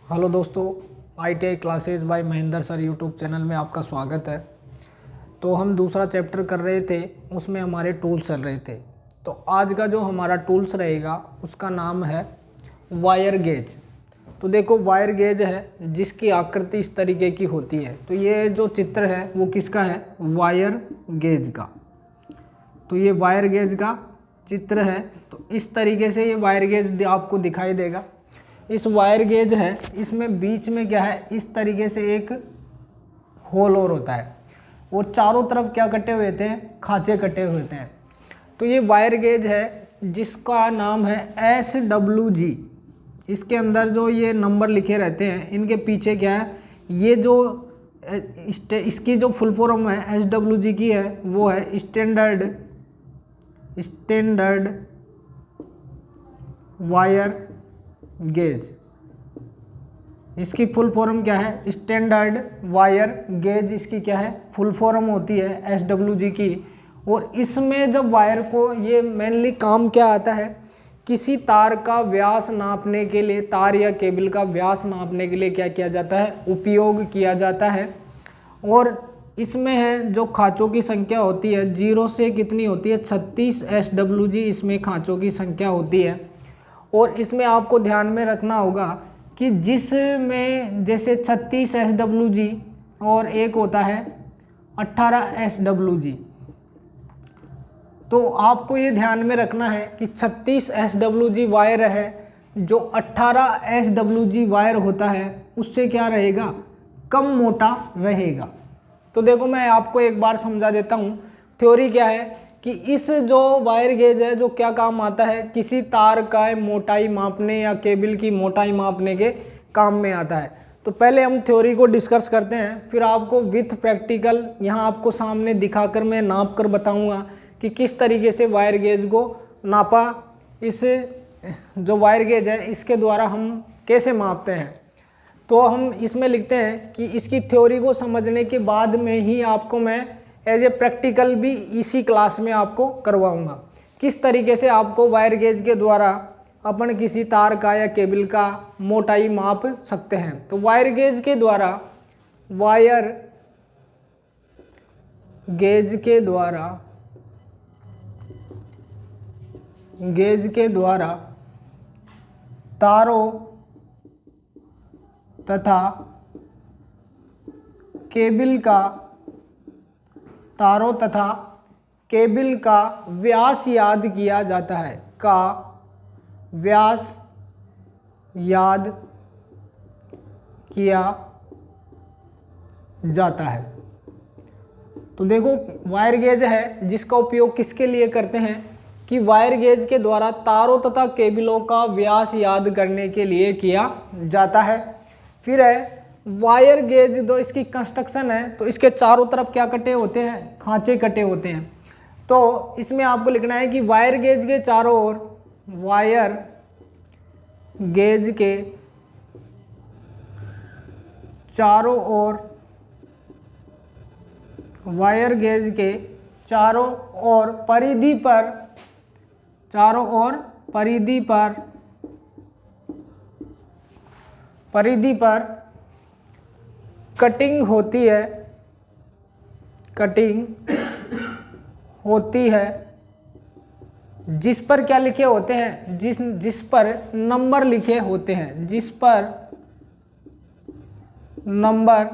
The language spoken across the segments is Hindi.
हेलो दोस्तों, ITI classes bye Mahendra sir YouTube channel में आपका स्वागत है। तो हम दूसरा चैप्टर कर रहे थे, उसमें हमारे टूल्स चल रहे थे। तो आज का जो हमारा टूल्स रहेगा उसका नाम है वायर गेज। तो देखो, वायर गेज है जिसकी आकृति इस तरीके की होती है। तो ये जो चित्र है वो किसका है? वायर गेज का। तो ये वायर गेज का चित्र है। तो इस तरीके से ये वायर गेज आपको दिखाई देगा। इस वायर गेज है, इसमें बीच में क्या है, इस तरीके से एक होल और होता है और चारों तरफ क्या कटे हुए थे? खांचे कटे हुए थे। तो ये वायर गेज है जिसका नाम है SWG। इसके अंदर जो ये नंबर लिखे रहते हैं, इनके पीछे क्या है, ये जो इसकी जो फुल फॉर्म है SWG की है वो है स्टैंडर्ड वायर गेज। इसकी फुल फॉर्म क्या है? स्टैंडर्ड वायर गेज इसकी क्या है? फुल फॉर्म होती है SWG की। और इसमें जब वायर को, ये मेनली काम क्या आता है, किसी तार का व्यास नापने के लिए, तार या केबल का व्यास नापने के लिए क्या किया जाता है? उपयोग किया जाता है। और इसमें है जो खांचों की संख्या होती है, 0 से कितनी होती है? 36 SWG इसमें खांचों की संख्या होती है। और इसमें आपको ध्यान में रखना होगा कि जिसमें जैसे 36 SWG और एक होता है 18 SWG। तो आपको ये ध्यान में रखना है कि 36 SWG वायर है, जो 18 SWG वायर होता है उससे क्या रहेगा? कम मोटा रहेगा। तो देखो, मैं आपको एक बार समझा देता हूँ। थ्योरी क्या है कि इस जो वायर गेज है जो क्या काम आता है, किसी तार का मोटाई मापने या केबल की मोटाई मापने के काम में आता है। तो पहले हम थ्योरी को डिस्कस करते हैं, फिर आपको विथ प्रैक्टिकल यहाँ आपको सामने दिखाकर मैं नाप कर बताऊंगा कि किस तरीके से वायर गेज को नापा। इस जो वायर गेज है इसके द्वारा हम कैसे मापते हैं। तो हम इसमें लिखते हैं कि इसकी थ्योरी को समझने के बाद में ही आपको मैं एज ए प्रैक्टिकल भी इसी क्लास में आपको करवाऊंगा, किस तरीके से आपको वायर गेज के द्वारा अपन किसी तार का या केबल का मोटाई माप सकते हैं। तो वायर गेज के द्वारा तारों तथा केबल का व्यास याद किया जाता है, तो देखो, वायर गेज है जिसका उपयोग किसके लिए करते हैं कि वायर गेज के द्वारा तारों तथा केबलों का व्यास याद करने के लिए किया जाता है। फिर है वायर गेज, जो इसकी कंस्ट्रक्शन है, तो इसके चारों तरफ क्या कटे होते हैं? खांचे कटे होते हैं। तो इसमें आपको लिखना है कि वायर गेज के चारों ओर परिधि पर कटिंग होती है, जिस पर क्या लिखे होते हैं? जिस पर नंबर लिखे होते हैं, जिस पर नंबर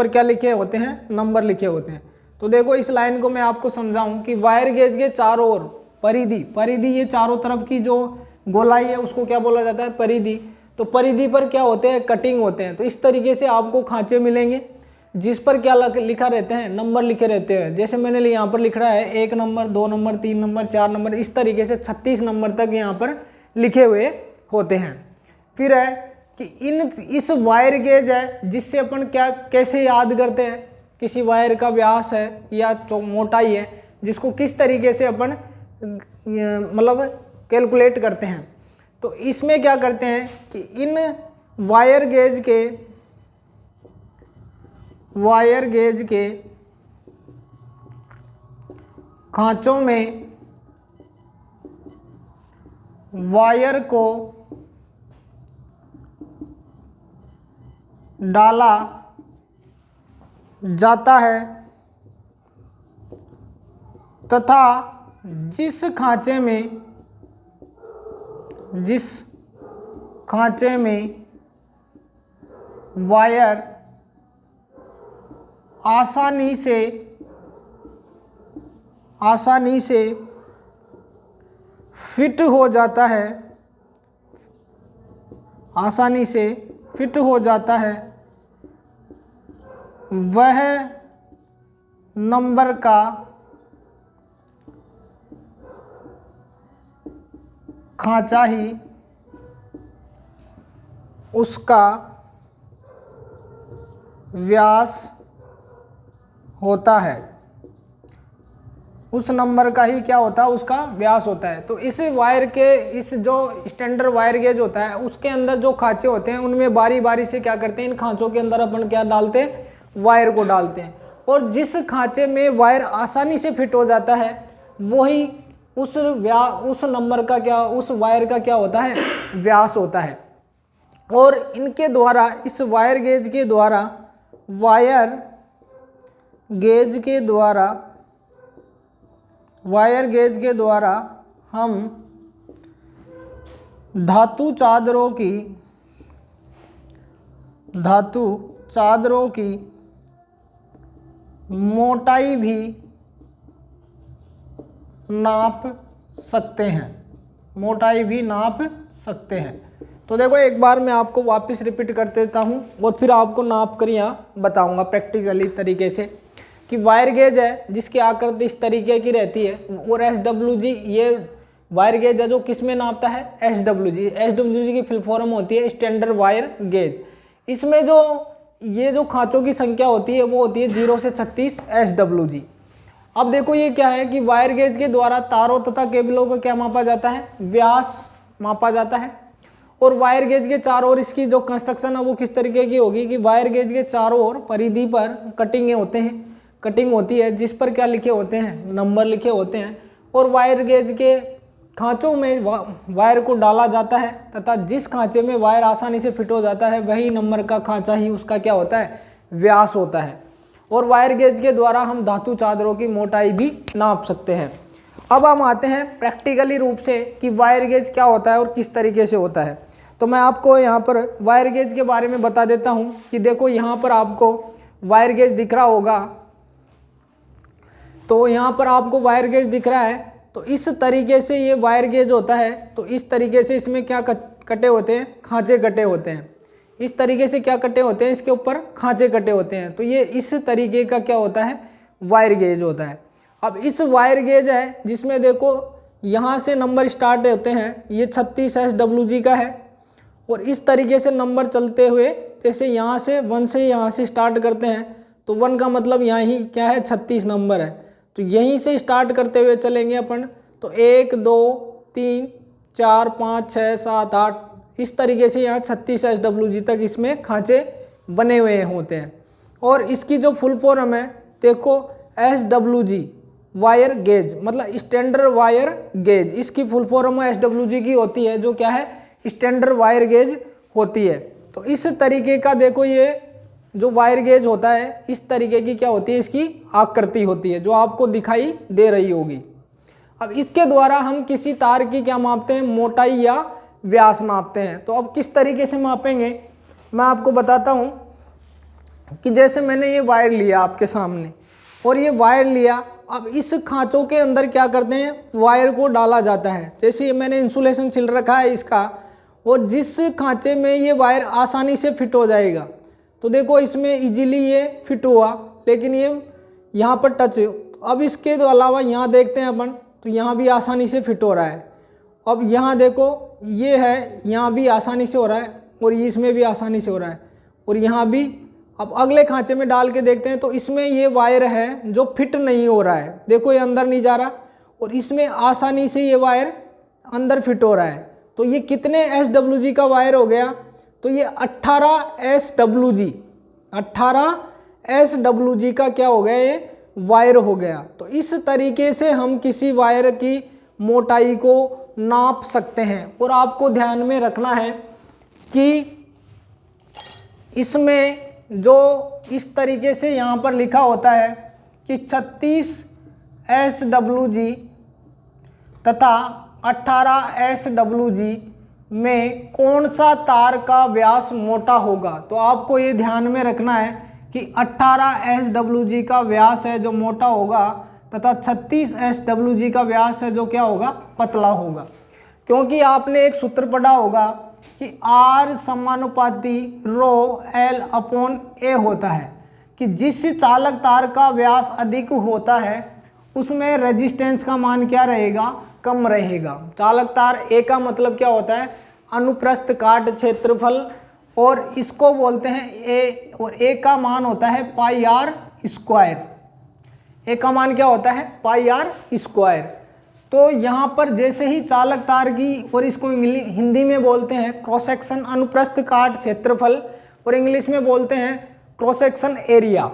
क्या लिखे होते हैं? नंबर लिखे होते हैं। तो देखो, इस लाइन को मैं आपको समझाऊं कि वायर गेज के चारों ओर परिधि, ये चारों तरफ की जो गोलाई है उसको क्या बोला जाता है? परिधि। तो परिधि पर क्या होते हैं? कटिंग होते हैं। तो इस तरीके से आपको खांचे मिलेंगे जिस पर क्या लिखा रहते हैं? नंबर लिखे रहते हैं। जैसे मैंने यहाँ पर लिख रहा है 1 नंबर, 2 नंबर, 3 नंबर, 4 नंबर, इस तरीके से 36 नंबर तक यहाँ पर लिखे हुए होते हैं। फिर है कि इस वायर गेज है जिससे अपन क्या कैसे याद करते हैं? किसी वायर का व्यास है या जो मोटाई है, जिसको किस तरीके से अपन मतलब कैलकुलेट करते हैं। तो इसमें क्या करते हैं कि इन वायर गेज के खांचों में वायर को डाला जाता है तथा जिस खांचे में वायर आसानी से फिट हो जाता है, वह नंबर का खांचा ही उसका व्यास होता है। उस नंबर का ही क्या होता है, उसका व्यास होता है। तो इस वायर के, इस जो स्टैंडर्ड वायर गेज होता है उसके अंदर जो खांचे होते हैं उनमें बारी बारी से क्या करते हैं, इन खांचों के अंदर अपन क्या डालते हैं, वायर को डालते हैं। और जिस खांचे में वायर आसानी से फिट हो जाता है वही उस नंबर का क्या, उस वायर का क्या होता है, व्यास होता है। और इनके द्वारा, इस वायर गेज के द्वारा हम धातु चादरों की मोटाई भी नाप सकते हैं। तो देखो एक बार मैं आपको वापस रिपीट कर देता हूँ और फिर आपको नाप कर यहाँ बताऊँगा प्रैक्टिकली तरीके से कि वायर गेज है जिसकी आकृति इस तरीके की रहती है, और SWG ये वायर गेज है जो किस में नापता है, SWG की फुल फॉर्म होती है स्टैंडर्ड वायर गेज। इसमें ये जो खांचों की संख्या होती है वो होती है 0 से 36 SWG। अब देखो ये क्या है कि वायर गेज के द्वारा तारों तथा केबलों को क्या मापा जाता है, व्यास मापा जाता है। और वायर गेज के चारों ओर इसकी जो कंस्ट्रक्शन है वो किस तरीके की होगी कि वायर गेज के चारों ओर परिधि पर कटिंग होती है जिस पर क्या लिखे होते हैं, नंबर लिखे होते हैं। और वायर गेज के खांचों में वायर को डाला जाता है तथा जिस खांचे में वायर आसानी से फिट हो जाता है वही नंबर का खांचा ही उसका क्या होता है, व्यास होता है। और वायर गेज के द्वारा हम धातु चादरों की मोटाई भी नाप सकते हैं। अब हम आते हैं प्रैक्टिकली रूप से कि वायर गेज क्या होता है और किस तरीके से होता है। तो मैं आपको यहाँ पर वायर गेज के बारे में बता देता हूँ कि देखो यहाँ पर आपको वायर गेज दिख रहा होगा, तो यहाँ पर आपको वायर गेज दिख रहा है। तो इस तरीके से ये वायर गेज होता है। तो इस तरीके से इसमें क्या कटे होते हैं, खांचे कटे होते हैं। इस तरीके से क्या कटे होते हैं, इसके ऊपर खांचे कटे होते हैं। तो ये इस तरीके का क्या होता है, वायर गेज होता है। अब इस वायर गेज है जिसमें देखो यहाँ से नंबर स्टार्ट होते हैं, ये 36 SWG का है। और इस तरीके से नंबर चलते हुए जैसे यहाँ से 1 से यहाँ से स्टार्ट करते हैं, तो 1 का मतलब यहाँ ही क्या है, 36 नंबर है। तो यहीं से स्टार्ट करते हुए चलेंगे अपन, तो 1 2 3 4 5 6 7 8 इस तरीके से यहाँ 36 SWG तक इसमें खांचे बने हुए होते हैं। और इसकी जो फुल फॉर्म है देखो, SWG वायर गेज मतलब स्टैंडर्ड वायर गेज, इसकी फुल फॉर्म SWG की होती है जो क्या है, स्टैंडर्ड वायर गेज होती है। तो इस तरीके का देखो ये जो वायर गेज होता है इस तरीके की क्या होती है, इसकी आकृति होती है जो आपको दिखाई दे रही होगी। अब इसके द्वारा हम किसी तार की क्या मापते हैं, मोटाई या व्यास नापते हैं। तो अब किस तरीके से मापेंगे मैं आपको बताता हूँ कि जैसे मैंने ये वायर लिया आपके सामने और ये वायर लिया, अब इस खांचों के अंदर क्या करते हैं, वायर को डाला जाता है। जैसे ये मैंने इंसुलेशन छिल रखा है इसका, और जिस खांचे में ये वायर आसानी से फिट हो जाएगा, तो देखो इसमें इजीली ये फिट हुआ, लेकिन ये यहाँ पर टच, अब इसके अलावा यहाँ देखते हैं अपन, तो यहाँ भी आसानी से फिट हो रहा है। अब यहाँ देखो ये है, यहाँ भी आसानी से हो रहा है और इसमें भी आसानी से हो रहा है, और यहाँ भी। अब अगले खांचे में डाल के देखते हैं, तो इसमें ये वायर है जो फिट नहीं हो रहा है, देखो ये अंदर नहीं जा रहा, और इसमें आसानी से ये वायर अंदर फिट हो रहा है। तो ये कितने SWG का वायर हो गया, तो ये 18 SWG का क्या हो गया, ये वायर हो गया। तो इस तरीके से हम किसी वायर की मोटाई को नाप सकते हैं। और आपको ध्यान में रखना है कि इसमें जो इस तरीके से यहाँ पर लिखा होता है कि 36 SWG तथा 18 SWG में कौन सा तार का व्यास मोटा होगा। तो आपको ये ध्यान में रखना है कि 18 SWG का व्यास है जो मोटा होगा तथा 36 SWG का व्यास है जो क्या होगा, पतला होगा। क्योंकि आपने एक सूत्र पढ़ा होगा कि R समानुपाती रो L/A होता है कि जिस चालक तार का व्यास अधिक होता है उसमें रेजिस्टेंस का मान क्या रहेगा, कम रहेगा। चालक तार A का मतलब क्या होता है, अनुप्रस्थ काट क्षेत्रफल, और इसको बोलते हैं A, और A का मान होता है पाई आर स्क्वायर। A का मान क्या होता है, पाई आर स्क्वायर। तो यहाँ पर जैसे ही चालक तार की, और इसको हिंदी में बोलते हैं क्रॉस सेक्शन अनुप्रस्थ काट क्षेत्रफल, और इंग्लिश में बोलते हैं क्रॉस सेक्शन एरिया।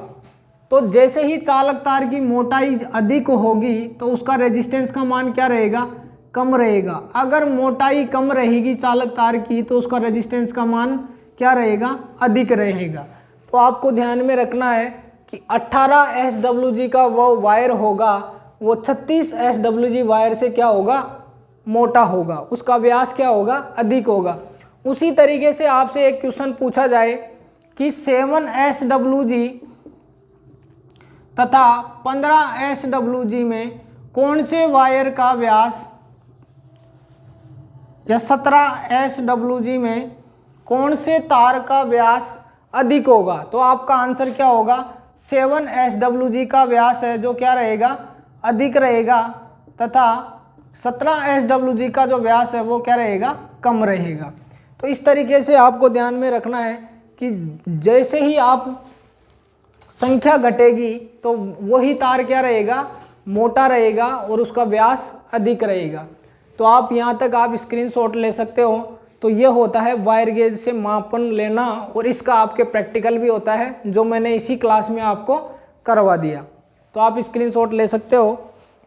तो जैसे ही चालक तार की मोटाई अधिक होगी तो उसका रेजिस्टेंस का मान क्या रहेगा, कम रहेगा। अगर मोटाई कम रहेगी चालक तार की तो उसका रेजिस्टेंस का मान क्या रहेगा, अधिक रहेगा। तो आपको ध्यान में रखना है कि 18 SWG का वो वायर होगा वो 36 SWG वायर से क्या होगा, मोटा होगा, उसका व्यास क्या होगा, अधिक होगा। उसी तरीके से आपसे एक क्वेश्चन पूछा जाए कि 7 SWG तथा 15 SWG में कौन से वायर का व्यास, या 17 SWG में कौन से तार का व्यास अधिक होगा। तो आपका आंसर क्या होगा, 7 SWG का व्यास है जो क्या रहेगा, अधिक रहेगा, तथा 17 SWG का जो व्यास है वो क्या रहेगा, कम रहेगा। तो इस तरीके से आपको ध्यान में रखना है कि जैसे ही आप संख्या घटेगी तो वही तार क्या रहेगा, मोटा रहेगा और उसका व्यास अधिक रहेगा। तो आप यहाँ तक आप स्क्रीनशॉट ले सकते हो। तो ये होता है वायर गेज से मापन लेना, और इसका आपके प्रैक्टिकल भी होता है जो मैंने इसी क्लास में आपको करवा दिया। तो आप स्क्रीनशॉट ले सकते हो।